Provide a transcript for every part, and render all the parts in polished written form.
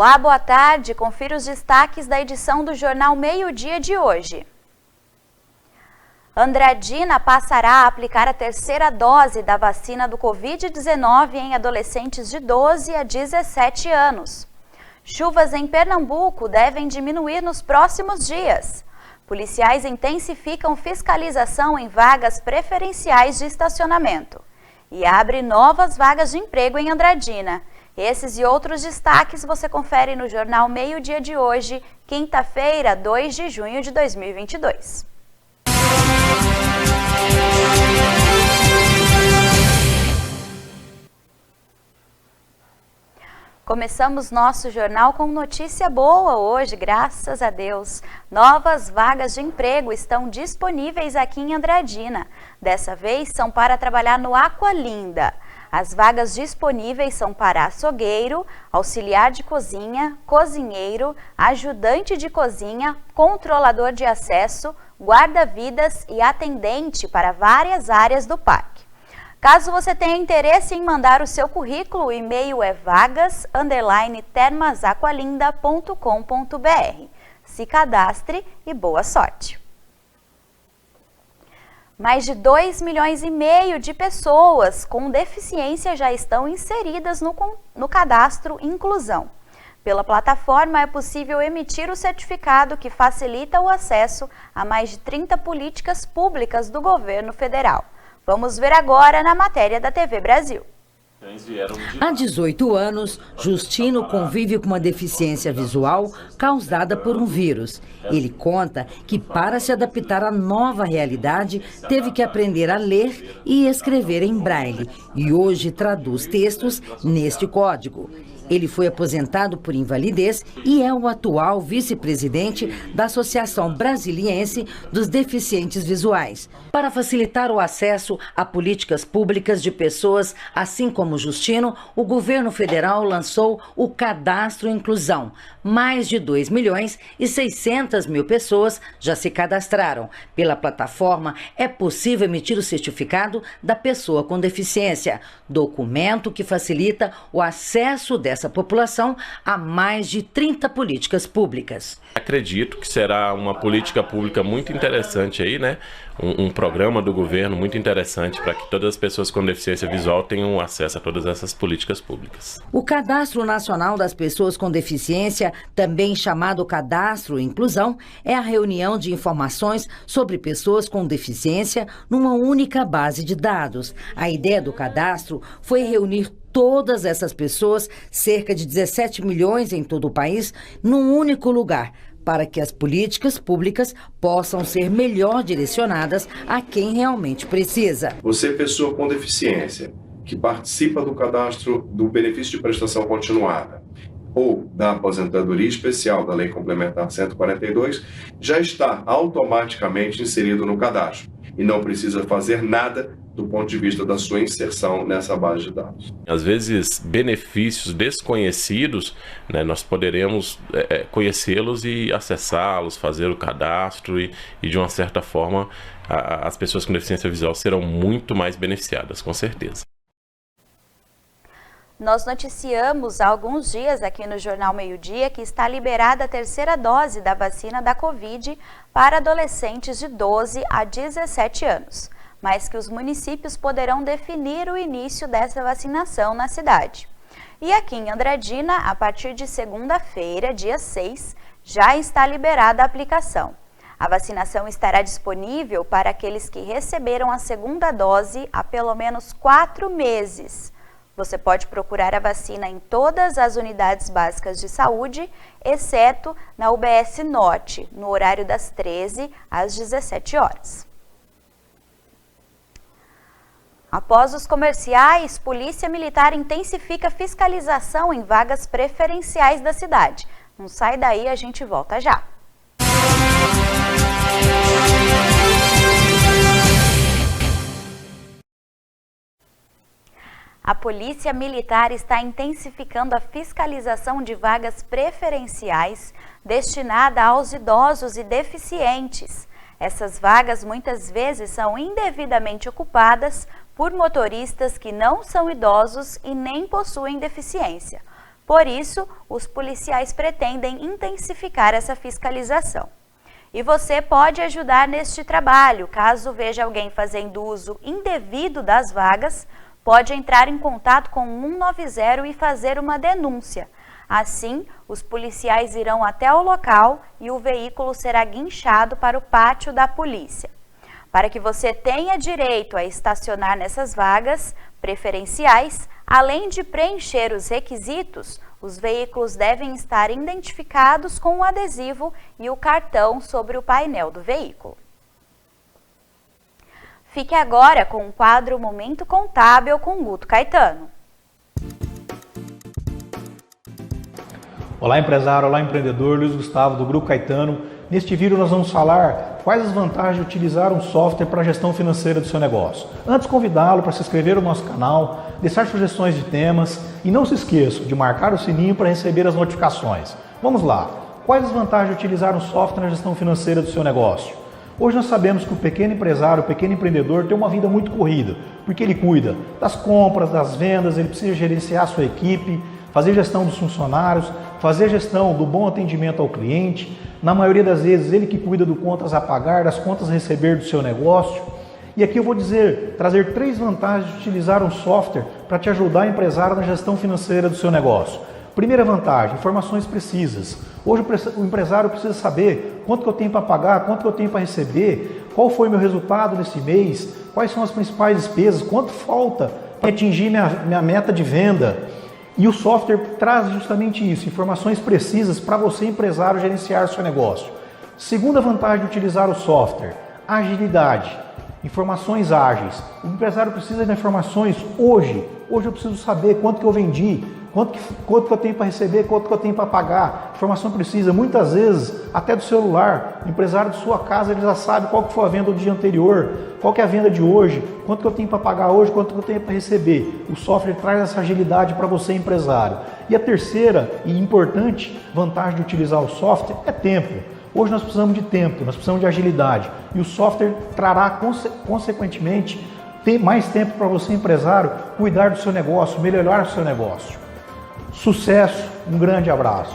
Olá, boa tarde. Confira os destaques da edição do Jornal Meio-Dia de hoje. Andradina passará a aplicar a terceira dose da vacina do Covid-19 em adolescentes de 12 a 17 anos. Chuvas em Pernambuco devem diminuir nos próximos dias. Policiais intensificam fiscalização em vagas preferenciais de estacionamento. E abre novas vagas de emprego em Andradina. Esses e outros destaques você confere no Jornal Meio-Dia de hoje, quinta-feira, 2 de junho de 2022. Começamos nosso jornal com notícia boa hoje, graças a Deus. Novas vagas de emprego estão disponíveis aqui em Andradina. Dessa vez são para trabalhar no Aqualinda. As vagas disponíveis são para açougueiro, auxiliar de cozinha, cozinheiro, ajudante de cozinha, controlador de acesso, guarda-vidas e atendente para várias áreas do parque. Caso você tenha interesse em mandar o seu currículo, o e-mail é vagas@termasaqualinda.com.br. Se cadastre e boa sorte! Mais de 2,5 milhões de pessoas com deficiência já estão inseridas no cadastro Inclusão. Pela plataforma é possível emitir o certificado que facilita o acesso a mais de 30 políticas públicas do governo federal. Vamos ver agora na matéria da TV Brasil. Há 18 anos, Justino convive com uma deficiência visual causada por um vírus. Ele conta que, para se adaptar à nova realidade, teve que aprender a ler e escrever em braille e hoje traduz textos neste código. Ele foi aposentado por invalidez e é o atual vice-presidente da Associação Brasiliense dos Deficientes Visuais. Para facilitar o acesso a políticas públicas de pessoas assim como Justino, o governo federal lançou o Cadastro Inclusão. Mais de 2.600.000 pessoas já se cadastraram. Pela plataforma, é possível emitir o certificado da pessoa com deficiência, documento que facilita o acesso dessa população a mais de 30 políticas públicas. Acredito que será uma política pública muito interessante aí, né? Um programa do governo muito interessante para que todas as pessoas com deficiência visual tenham acesso a todas essas políticas públicas. O Cadastro Nacional das Pessoas com Deficiência, também chamado Cadastro Inclusão, é a reunião de informações sobre pessoas com deficiência numa única base de dados. A ideia do cadastro foi reunir todas essas pessoas, cerca de 17 milhões em todo o país, num único lugar, para que as políticas públicas possam ser melhor direcionadas a quem realmente precisa. Você, pessoa com deficiência, que participa do cadastro do benefício de prestação continuada ou da aposentadoria especial da Lei Complementar 142, já está automaticamente inserido no cadastro e não precisa fazer nada do ponto de vista da sua inserção nessa base de dados. Às vezes, benefícios desconhecidos, né, nós poderemos conhecê-los e acessá-los, fazer o cadastro e de uma certa forma, as pessoas com deficiência visual serão muito mais beneficiadas, com certeza. Nós noticiamos há alguns dias aqui no Jornal Meio-Dia que está liberada a terceira dose da vacina da Covid para adolescentes de 12 a 17 anos. Mas que os municípios poderão definir o início dessa vacinação na cidade. E aqui em Andradina, a partir de segunda-feira, dia 6, já está liberada a aplicação. A vacinação estará disponível para aqueles que receberam a segunda dose há pelo menos 4 meses. Você pode procurar a vacina em todas as unidades básicas de saúde, exceto na UBS Norte, no horário das 13 às 17 horas. Após os comerciais, Polícia Militar intensifica fiscalização em vagas preferenciais da cidade. Não sai daí, a gente volta já. A Polícia Militar está intensificando a fiscalização de vagas preferenciais destinada aos idosos e deficientes. Essas vagas muitas vezes são indevidamente ocupadas por motoristas que não são idosos e nem possuem deficiência. Por isso, os policiais pretendem intensificar essa fiscalização. E você pode ajudar neste trabalho. Caso veja alguém fazendo uso indevido das vagas, pode entrar em contato com o 190 e fazer uma denúncia. Assim, os policiais irão até o local e o veículo será guinchado para o pátio da polícia. Para que você tenha direito a estacionar nessas vagas preferenciais, além de preencher os requisitos, os veículos devem estar identificados com o adesivo e o cartão sobre o painel do veículo. Fique agora com o quadro Momento Contábil com Guto Caetano. Olá empresário, olá empreendedor, Luiz Gustavo do Grupo Caetano. Neste vídeo nós vamos falar quais as vantagens de utilizar um software para a gestão financeira do seu negócio. Antes convidá-lo para se inscrever no nosso canal, deixar sugestões de temas e não se esqueça de marcar o sininho para receber as notificações. Vamos lá, quais as vantagens de utilizar um software na gestão financeira do seu negócio? Hoje nós sabemos que o pequeno empresário, o pequeno empreendedor tem uma vida muito corrida, porque ele cuida das compras, das vendas, ele precisa gerenciar a sua equipe, fazer gestão dos funcionários, fazer gestão do bom atendimento ao cliente. Na maioria das vezes, ele que cuida do contas a pagar, das contas a receber do seu negócio. E aqui eu vou trazer 3 vantagens de utilizar um software para te ajudar, empresário, na gestão financeira do seu negócio. Primeira vantagem, informações precisas. Hoje o empresário precisa saber quanto que eu tenho para pagar, quanto que eu tenho para receber, qual foi o meu resultado nesse mês, quais são as principais despesas, quanto falta para atingir minha meta de venda. E o software traz justamente isso, informações precisas para você, empresário, gerenciar seu negócio. Segunda vantagem de utilizar o software, agilidade, informações ágeis. O empresário precisa de informações hoje. Hoje eu preciso saber quanto que eu vendi, quanto que eu tenho para receber, quanto que eu tenho para pagar. Informação precisa, muitas vezes, até do celular. O empresário de sua casa ele já sabe qual que foi a venda do dia anterior, qual que é a venda de hoje, quanto que eu tenho para pagar hoje, quanto que eu tenho para receber. O software traz essa agilidade para você, empresário. E a terceira e importante vantagem de utilizar o software é tempo. Hoje nós precisamos de tempo, nós precisamos de agilidade. E o software trará, consequentemente, mais tempo para você, empresário, cuidar do seu negócio, melhorar o seu negócio. Sucesso, um grande abraço.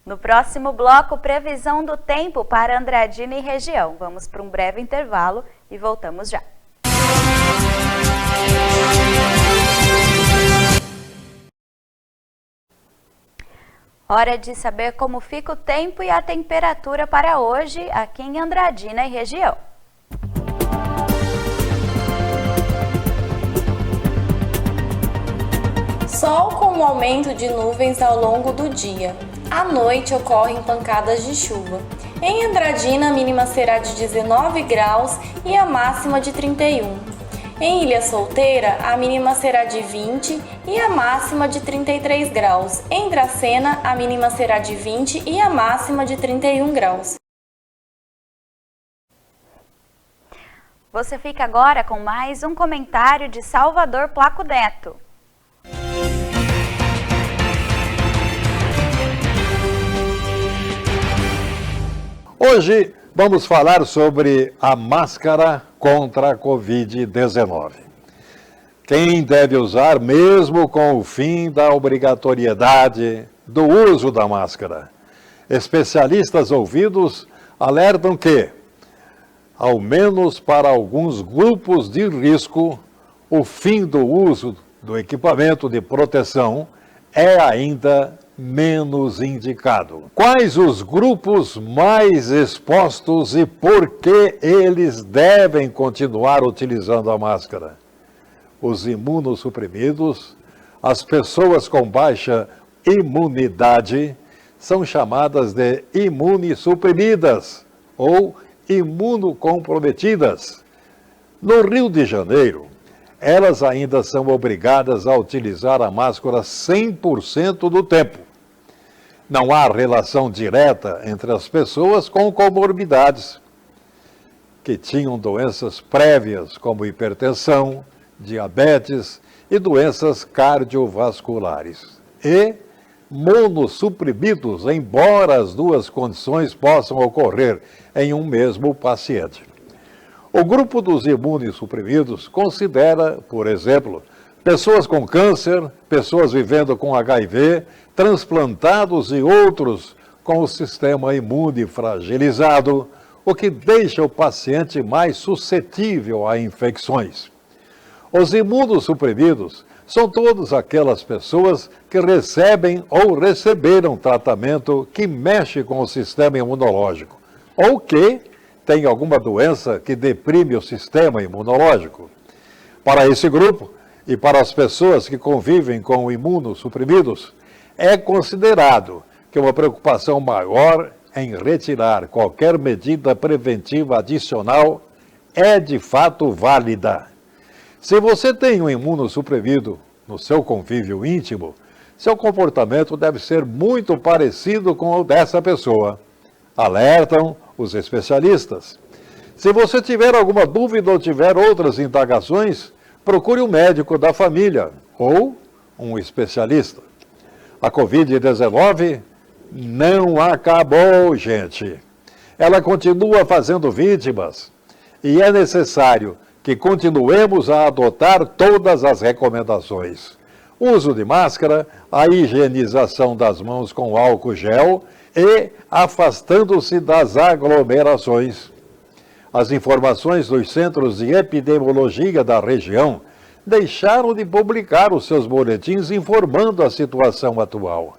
No próximo bloco, previsão do tempo para Andradina e região. Vamos para um breve intervalo e voltamos já. Hora de saber como fica o tempo e a temperatura para hoje aqui em Andradina e região. Sol com um aumento de nuvens ao longo do dia. À noite ocorrem pancadas de chuva. Em Andradina, a mínima será de 19 graus e a máxima de 31. Em Ilha Solteira, a mínima será de 20 e a máxima de 33 graus. Em Dracena, a mínima será de 20 e a máxima de 31 graus. Você fica agora com mais um comentário de Salvador Placo Neto. Hoje vamos falar sobre a máscara contra a Covid-19. Quem deve usar mesmo com o fim da obrigatoriedade do uso da máscara? Especialistas ouvidos alertam que, ao menos para alguns grupos de risco, o fim do uso do equipamento de proteção é ainda menos indicado. Quais os grupos mais expostos e por que eles devem continuar utilizando a máscara? Os imunossuprimidos, as pessoas com baixa imunidade, são chamadas de imunossuprimidas ou imunocomprometidas. No Rio de Janeiro, elas ainda são obrigadas a utilizar a máscara 100% do tempo. Não há relação direta entre as pessoas com comorbidades, que tinham doenças prévias como hipertensão, diabetes e doenças cardiovasculares. E monossuprimidos, embora as duas condições possam ocorrer em um mesmo paciente. O grupo dos imunossuprimidos considera, por exemplo, Pessoas com câncer, pessoas vivendo com HIV, transplantados e outros com o sistema imune fragilizado, o que deixa o paciente mais suscetível a infecções. Os imunossuprimidos são todas aquelas pessoas que recebem ou receberam tratamento que mexe com o sistema imunológico, ou que têm alguma doença que deprime o sistema imunológico. Para esse grupo, e para as pessoas que convivem com imunossuprimidos, é considerado que uma preocupação maior em retirar qualquer medida preventiva adicional é de fato válida. Se você tem um imunossuprimido no seu convívio íntimo, seu comportamento deve ser muito parecido com o dessa pessoa. Alertam os especialistas. Se você tiver alguma dúvida ou tiver outras indagações, procure um médico da família ou um especialista. A Covid-19 não acabou, gente. Ela continua fazendo vítimas e é necessário que continuemos a adotar todas as recomendações. Uso de máscara, a higienização das mãos com álcool gel e afastando-se das aglomerações. As informações dos centros de epidemiologia da região deixaram de publicar os seus boletins informando a situação atual.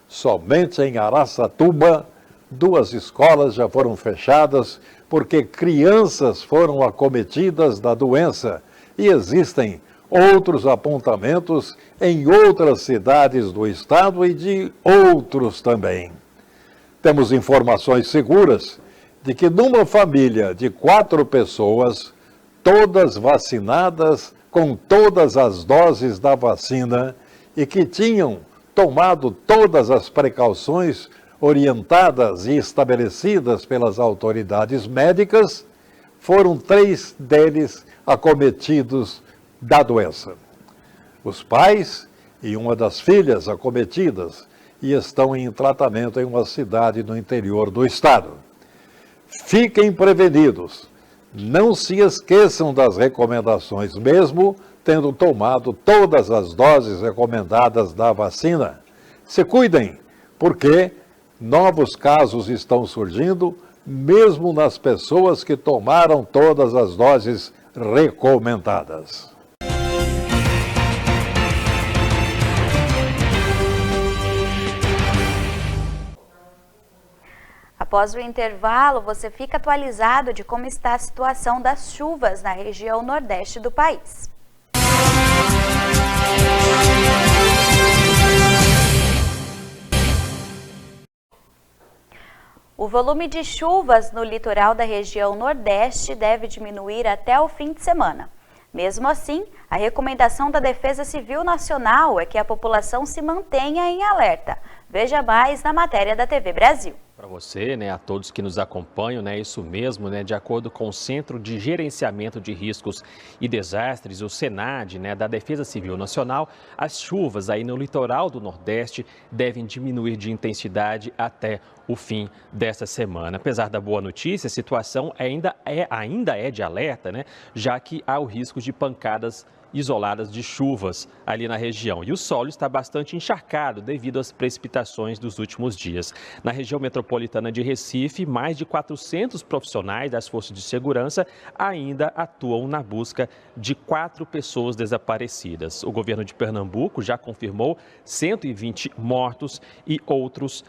Somente em Araçatuba, 2 escolas já foram fechadas porque crianças foram acometidas da doença e existem outros apontamentos em outras cidades do estado e de outros também. Temos informações seguras de que numa família de 4 pessoas, todas vacinadas com todas as doses da vacina e que tinham tomado todas as precauções orientadas e estabelecidas pelas autoridades médicas, foram 3 deles acometidos da doença. Os pais e uma das filhas acometidas e estão em tratamento em uma cidade no interior do estado. Fiquem prevenidos, não se esqueçam das recomendações, mesmo tendo tomado todas as doses recomendadas da vacina. Se cuidem, porque novos casos estão surgindo, mesmo nas pessoas que tomaram todas as doses recomendadas. Após o intervalo, você fica atualizado de como está a situação das chuvas na região nordeste do país. O volume de chuvas no litoral da região nordeste deve diminuir até o fim de semana. Mesmo assim, a recomendação da Defesa Civil Nacional é que a população se mantenha em alerta. Veja mais na matéria da TV Brasil. Para você, a todos que nos acompanham, isso mesmo, de acordo com o Centro de Gerenciamento de Riscos e Desastres, o SENAD, da Defesa Civil Nacional, as chuvas aí no litoral do Nordeste devem diminuir de intensidade até o fim desta semana. Apesar da boa notícia, a situação ainda é de alerta, já que há o risco de pancadas isoladas de chuvas ali na região. E o solo está bastante encharcado devido às precipitações dos últimos dias. Na região metropolitana de Recife, mais de 400 profissionais das forças de segurança ainda atuam na busca de 4 pessoas desaparecidas. O governo de Pernambuco já confirmou 120 mortos e outros,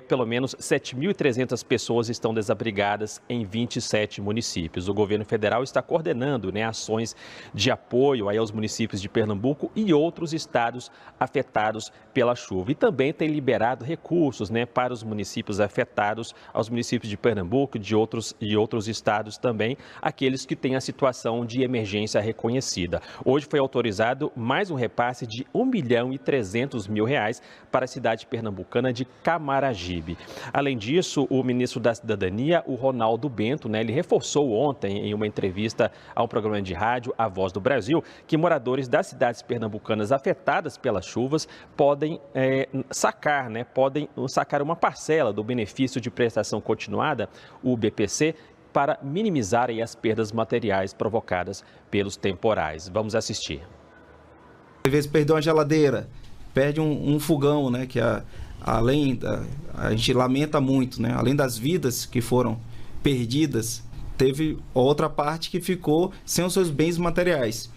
pelo menos 7.300 pessoas estão desabrigadas em 27 municípios. O governo federal está coordenando ações de apoio aí aos municípios de Pernambuco e outros estados afetados pela chuva. E também tem liberado recursos para os municípios afetados, aos municípios de Pernambuco e de outros estados também, aqueles que têm a situação de emergência reconhecida. Hoje foi autorizado mais um repasse de R$1.300.000 para a cidade pernambucana de Camaragibe. Além disso, o ministro da Cidadania, o Ronaldo Bento, ele reforçou ontem em uma entrevista a um programa de rádio, A Voz do Brasil, que moradores das cidades pernambucanas afetadas pelas chuvas podem sacar uma parcela do benefício de prestação continuada, o BPC, para minimizar as perdas materiais provocadas pelos temporais. Vamos assistir. Às vezes perdeu uma geladeira, perde um fogão, né? Que a gente lamenta muito, né? Além das vidas que foram perdidas, teve outra parte que ficou sem os seus bens materiais.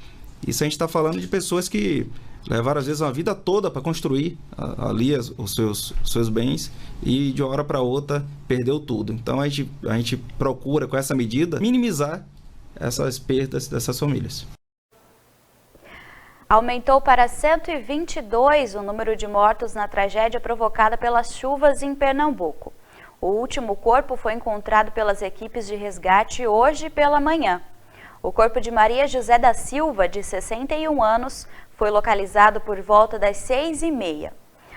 Isso a gente está falando de pessoas que levaram às vezes uma vida toda para construir ali os seus bens e de uma hora para outra perdeu tudo. Então a gente procura com essa medida minimizar essas perdas dessas famílias. Aumentou para 122 o número de mortos na tragédia provocada pelas chuvas em Pernambuco. O último corpo foi encontrado pelas equipes de resgate hoje pela manhã. O corpo de Maria José da Silva, de 61 anos, foi localizado por volta das 6h30.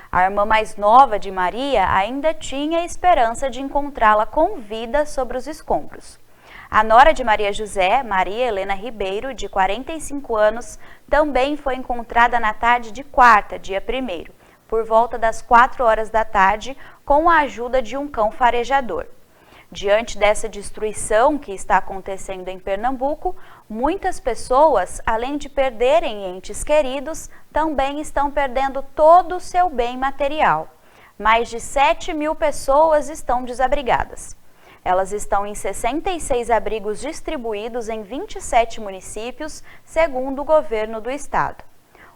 A irmã mais nova de Maria ainda tinha esperança de encontrá-la com vida sobre os escombros. A nora de Maria José, Maria Helena Ribeiro, de 45 anos, também foi encontrada na tarde de quarta, dia 1º, por volta das 4 horas da tarde, com a ajuda de um cão farejador. Diante dessa destruição que está acontecendo em Pernambuco, muitas pessoas, além de perderem entes queridos, também estão perdendo todo o seu bem material. Mais de 7.000 pessoas estão desabrigadas. Elas estão em 66 abrigos distribuídos em 27 municípios, segundo o governo do estado.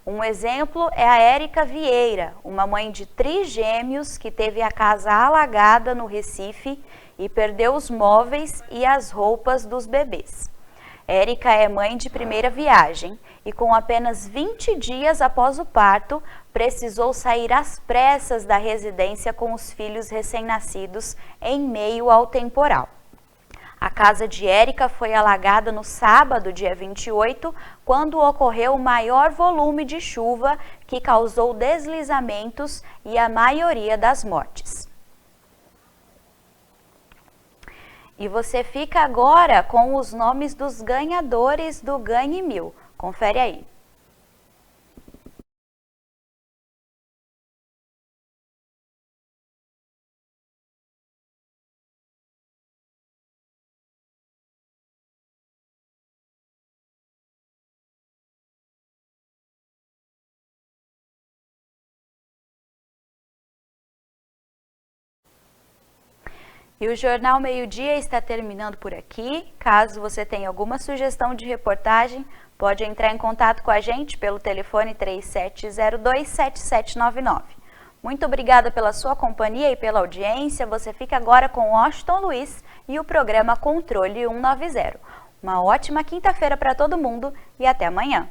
Um exemplo é a Érica Vieira, uma mãe de trigêmeos que teve a casa alagada no Recife e perdeu os móveis e as roupas dos bebês. Érica é mãe de primeira viagem e, com apenas 20 dias após o parto, precisou sair às pressas da residência com os filhos recém-nascidos em meio ao temporal. A casa de Érica foi alagada no sábado, dia 28, quando ocorreu o maior volume de chuva que causou deslizamentos e a maioria das mortes. E você fica agora com os nomes dos ganhadores do Ganhe Mil. Confere aí. E o Jornal Meio-Dia está terminando por aqui. Caso você tenha alguma sugestão de reportagem, pode entrar em contato com a gente pelo telefone 3702-7799. Muito obrigada pela sua companhia e pela audiência. Você fica agora com Washington Luiz e o programa Controle 190. Uma ótima quinta-feira para todo mundo e até amanhã.